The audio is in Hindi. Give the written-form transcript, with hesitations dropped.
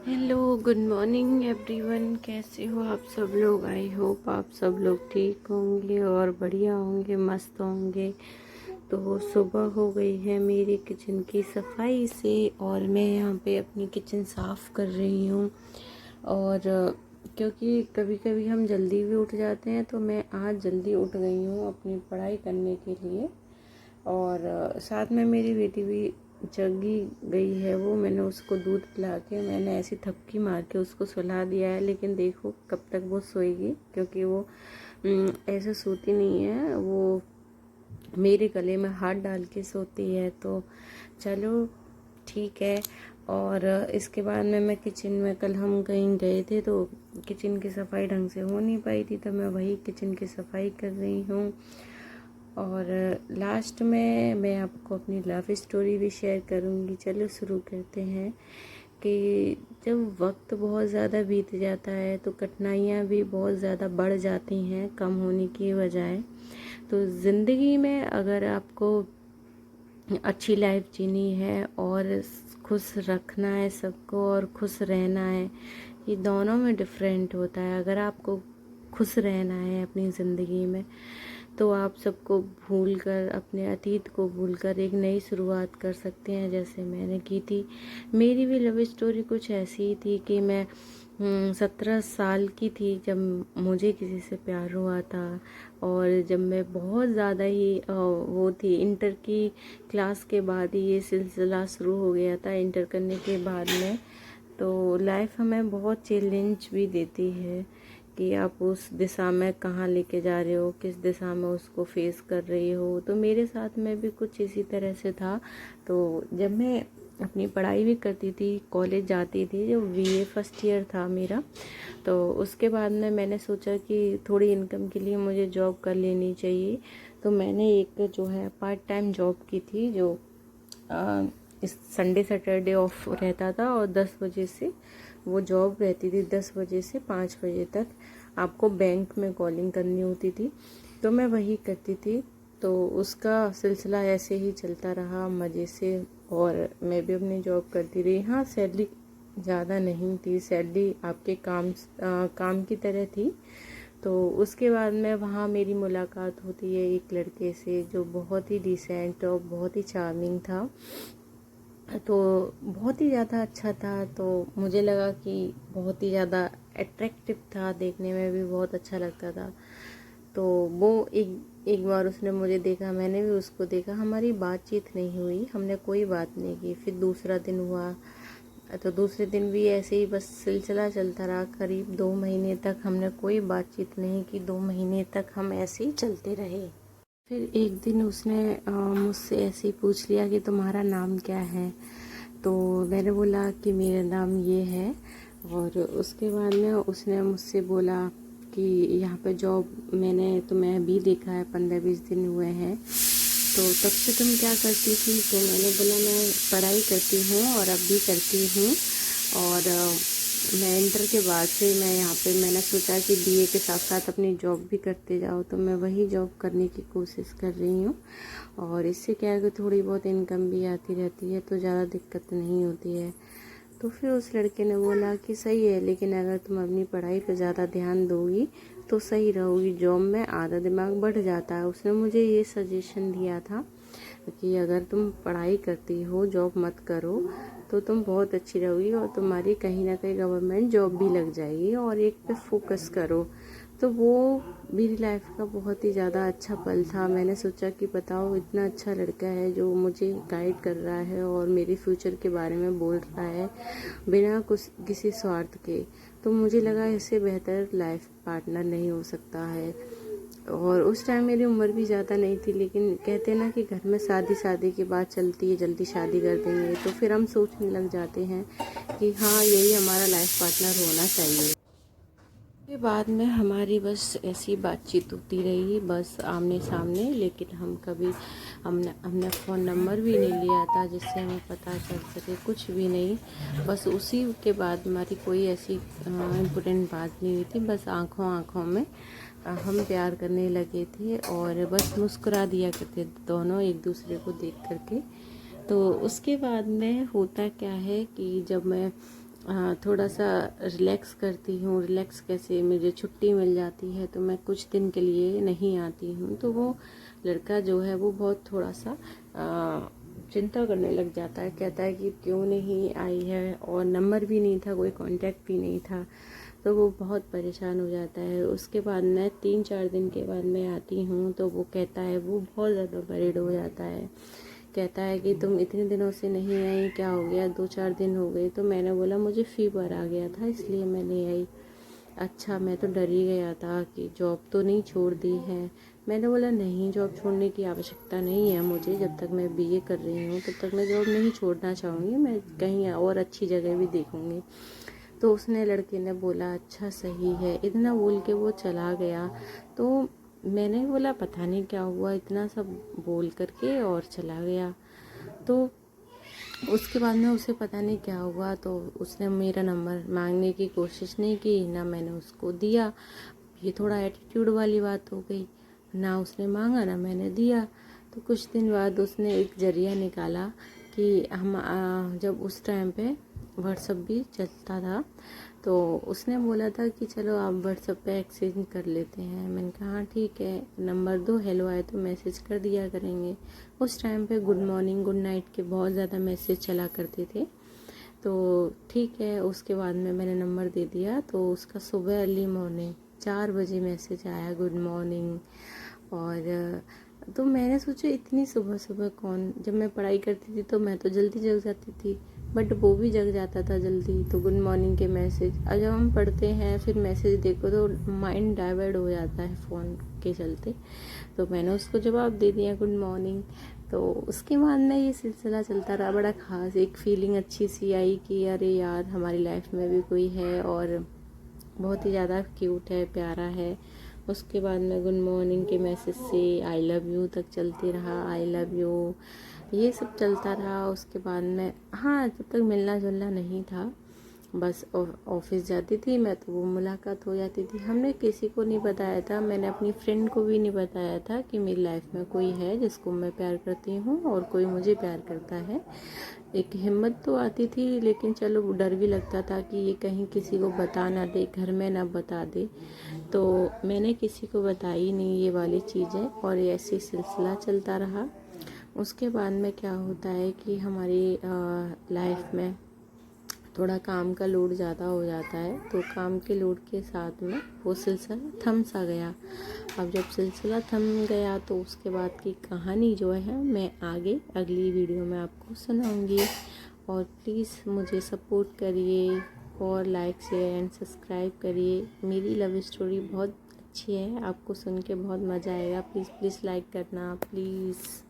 Hello, good morning everyone. कैसे हो आप सब लोग? आई होप आप सब लोग ठीक होंगे और बढ़िया होंगे, मस्त होंगे। तो सुबह हो गई है मेरी किचन की सफाई से और मैं यहाँ पे अपनी किचन साफ़ कर रही हूँ। और क्योंकि कभी कभी हम जल्दी भी उठ जाते हैं, तो मैं आज जल्दी उठ गई हूँ अपनी पढ़ाई करने के लिए। और साथ में मेरी बेटी भी जगी गई है। वो मैंने उसको दूध पिला के मैंने ऐसी थपकी मार के उसको सुला दिया है, लेकिन देखो कब तक वो सोएगी, क्योंकि वो ऐसे सोती नहीं है। वो मेरे गले में हाथ डाल के सोती है। तो चलो ठीक है। और इसके बाद में मैं किचन में, कल हम कहीं गए थे तो किचन की सफाई ढंग से हो नहीं पाई थी, तो मैं वही किचन की सफाई कर रही हूँ। और लास्ट में मैं आपको अपनी लव स्टोरी भी शेयर करूँगी। चलो शुरू करते हैं। कि जब वक्त बहुत ज़्यादा बीत जाता है तो कठिनाइयाँ भी बहुत ज़्यादा बढ़ जाती हैं कम होने की बजाय। तो ज़िंदगी में अगर आपको अच्छी लाइफ जीनी है और खुश रखना है सबको और खुश रहना है, ये दोनों में डिफरेंट होता है। अगर आपको खुश रहना है अपनी ज़िंदगी में, तो आप सबको भूलकर, अपने अतीत को भूलकर एक नई शुरुआत कर सकते हैं, जैसे मैंने की थी। मेरी भी लव स्टोरी कुछ ऐसी ही थी कि मैं 17 साल की थी जब मुझे किसी से प्यार हुआ था। और जब मैं बहुत ज़्यादा ही वो थी, इंटर की क्लास के बाद ही ये सिलसिला शुरू हो गया था। इंटर करने के बाद में तो लाइफ हमें बहुत चैलेंज भी देती है कि आप उस दिशा में कहाँ लेके जा रहे हो, किस दिशा में उसको फेस कर रही हो। तो मेरे साथ में भी कुछ इसी तरह से था। तो जब मैं अपनी पढ़ाई भी करती थी, कॉलेज जाती थी, जो बीए फर्स्ट ईयर था मेरा, तो उसके बाद में मैंने सोचा कि थोड़ी इनकम के लिए मुझे जॉब कर लेनी चाहिए। तो मैंने एक जो है पार्ट टाइम जॉब की थी, जो इस संडे सैटरडे ऑफ रहता था और 10 बजे से वो जॉब रहती थी। 10 बजे से 5 बजे तक आपको बैंक में कॉलिंग करनी होती थी। तो मैं वही करती थी। तो उसका सिलसिला ऐसे ही चलता रहा मज़े से, और मैं भी अपनी जॉब करती रही। हाँ, सैलरी ज़्यादा नहीं थी, सैलरी आपके काम की तरह थी। तो उसके बाद में वहाँ मेरी मुलाकात होती है एक लड़के से, जो बहुत ही डिसेंट और बहुत ही चार्मिंग था। तो बहुत ही ज़्यादा अच्छा था। तो मुझे लगा कि बहुत ही ज़्यादा अट्रैक्टिव था, देखने में भी बहुत अच्छा लगता था। तो वो एक एक बार उसने मुझे देखा, मैंने भी उसको देखा। हमारी बातचीत नहीं हुई, हमने कोई बात नहीं की। फिर दूसरा दिन हुआ, तो दूसरे दिन भी ऐसे ही बस सिलसिला चलता रहा। करीब 2 महीने तक हमने कोई बातचीत नहीं की। 2 महीने तक हम ऐसे ही चलते रहे। फिर एक दिन उसने मुझसे ऐसे ही पूछ लिया कि तुम्हारा नाम क्या है। तो मैंने बोला कि मेरा नाम ये है। और उसके बाद में उसने मुझसे बोला कि यहाँ पे जॉब मैंने तुम्हें अभी देखा है, 15-20 दिन हुए हैं, तो तब से तुम क्या करती थी? तो मैंने बोला मैं पढ़ाई करती हूँ और अब भी करती हूँ। और मैं इंटर के बाद से मैं यहाँ पे, मैंने सोचा कि बीए के साथ साथ अपनी जॉब भी करते जाओ, तो मैं वही जॉब करने की कोशिश कर रही हूँ। और इससे क्या है कि थोड़ी बहुत इनकम भी आती रहती है, तो ज़्यादा दिक्कत नहीं होती है। तो फिर उस लड़के ने बोला कि सही है, लेकिन अगर तुम अपनी पढ़ाई पर ज़्यादा ध्यान दोगी तो सही रहोगी, जॉब में आधा दिमाग बढ़ जाता है। उसने मुझे ये सजेशन दिया था कि अगर तुम पढ़ाई करती हो, जॉब मत करो, तो तुम बहुत अच्छी रहोगी और तुम्हारी कहीं ना कहीं गवर्नमेंट जॉब भी लग जाएगी, और एक पे फोकस करो। तो वो मेरी लाइफ का बहुत ही ज़्यादा अच्छा पल था। मैंने सोचा कि बताओ, इतना अच्छा लड़का है जो मुझे गाइड कर रहा है और मेरे फ्यूचर के बारे में बोल रहा है बिना कुछ किसी स्वार्थ के। तो मुझे लगा इससे बेहतर लाइफ पार्टनर नहीं हो सकता है। और उस टाइम मेरी उम्र भी ज़्यादा नहीं थी, लेकिन कहते हैं ना कि घर में शादी की बात चलती है, जल्दी शादी कर देंगे, तो फिर हम सोचने लग जाते हैं कि हाँ, यही हमारा लाइफ पार्टनर होना चाहिए। के बाद में हमारी बस ऐसी बातचीत होती रही, बस आमने सामने। लेकिन हम कभी, हमने फ़ोन नंबर भी नहीं लिया था जिससे हमें पता चल सके, कुछ भी नहीं। बस उसी के बाद हमारी कोई ऐसी इम्पोर्टेंट बात नहीं हुई थी। बस आँखों आँखों में हम प्यार करने लगे थे और बस मुस्कुरा दिया करते दोनों एक दूसरे को देख करके। तो उसके बाद में होता क्या है कि जब मैं थोड़ा सा रिलैक्स करती हूँ। रिलैक्स कैसे, मुझे छुट्टी मिल जाती है तो मैं कुछ दिन के लिए नहीं आती हूँ, तो वो लड़का जो है वो बहुत थोड़ा सा चिंता करने लग जाता है। कहता है कि क्यों नहीं आई है, और नंबर भी नहीं था, कोई कांटेक्ट भी नहीं था, तो वो बहुत परेशान हो जाता है। उसके बाद मैं 3-4 दिन के बाद मैं आती हूँ तो वो कहता है, वो बहुत ज़्यादा वरीड हो जाता है। कहता है कि तुम इतने दिनों से नहीं आई, क्या हो गया, 2-4 दिन हो गए। तो मैंने बोला मुझे फीवर आ गया था इसलिए मैं नहीं आई। अच्छा, मैं तो डर ही गया था कि जॉब तो नहीं छोड़ दी है। मैंने बोला नहीं, जॉब छोड़ने की आवश्यकता नहीं है मुझे। जब तक मैं बीए कर रही हूँ तब तक मैं जॉब नहीं छोड़ना चाहूँगी, मैं कहीं और अच्छी जगह भी देखूँगी। तो उसने, लड़के ने बोला अच्छा सही है, इतना बोल के वो चला गया। तो मैंने बोला पता नहीं क्या हुआ, इतना सब बोल करके और चला गया। तो उसके बाद में उसे पता नहीं क्या हुआ, तो उसने मेरा नंबर मांगने की कोशिश नहीं की, ना मैंने उसको दिया। ये थोड़ा एटीट्यूड वाली बात हो गई, ना उसने मांगा ना मैंने दिया। तो कुछ दिन बाद उसने एक जरिया निकाला कि हम जब उस टाइम पे व्हाट्सअप भी चलता था, तो उसने बोला था कि चलो आप व्हाट्सअप पे एक्सचेंज कर लेते हैं। मैंने कहा हाँ ठीक है, नंबर दो, हेलो आए तो मैसेज कर दिया करेंगे। उस टाइम पे गुड मॉर्निंग गुड नाइट के बहुत ज़्यादा मैसेज चला करते थे। तो ठीक है, उसके बाद में मैंने नंबर दे दिया। तो उसका सुबह अर्ली मॉर्निंग 4 बजे मैसेज आया, गुड मॉर्निंग। और तो मैंने सोचा इतनी सुबह सुबह कौन, जब मैं पढ़ाई करती थी तो मैं तो जल्दी जग जाती थी, बट वो भी जग जाता था जल्दी। तो गुड मॉर्निंग के मैसेज, और जब हम पढ़ते हैं फिर मैसेज देखो तो माइंड डाइवर्ट हो जाता है फ़ोन के चलते। तो मैंने उसको जवाब दे दिया गुड मॉर्निंग। तो उसके बाद में ये सिलसिला चलता रहा। बड़ा ख़ास एक फीलिंग अच्छी सी आई कि अरे यार, हमारी लाइफ में भी कोई है और बहुत ही ज़्यादा क्यूट है, प्यारा है। उसके बाद में गुड मॉर्निंग के मैसेज से आई लव यू तक चलते रहा, आई लव यू, ये सब चलता रहा। उसके बाद में हाँ, जब तक मिलना जुलना नहीं था, बस ऑफिस जाती थी मैं तो वो मुलाकात हो जाती थी। हमने किसी को नहीं बताया था, मैंने अपनी फ्रेंड को भी नहीं बताया था कि मेरी लाइफ में कोई है जिसको मैं प्यार करती हूँ और कोई मुझे प्यार करता है। एक हिम्मत तो आती थी, लेकिन चलो डर भी लगता था कि ये कहीं किसी को बता ना दे, घर में ना बता दे। तो मैंने किसी को बताई नहीं ये वाली चीज़ें, और ऐसे सिलसिला चलता रहा। उसके बाद में क्या होता है कि हमारी लाइफ में थोड़ा काम का लोड ज़्यादा हो जाता है, तो काम के लोड के साथ में वो सिलसिला थम सा गया। अब जब सिलसिला थम गया तो उसके बाद की कहानी जो है मैं आगे अगली वीडियो में आपको सुनाऊंगी। और प्लीज़ मुझे सपोर्ट करिए और लाइक शेयर एंड सब्सक्राइब करिए। मेरी लव स्टोरी बहुत अच्छी है, आपको सुन के बहुत मज़ा आएगा। प्लीज़ प्लीज़ लाइक करना प्लीज़।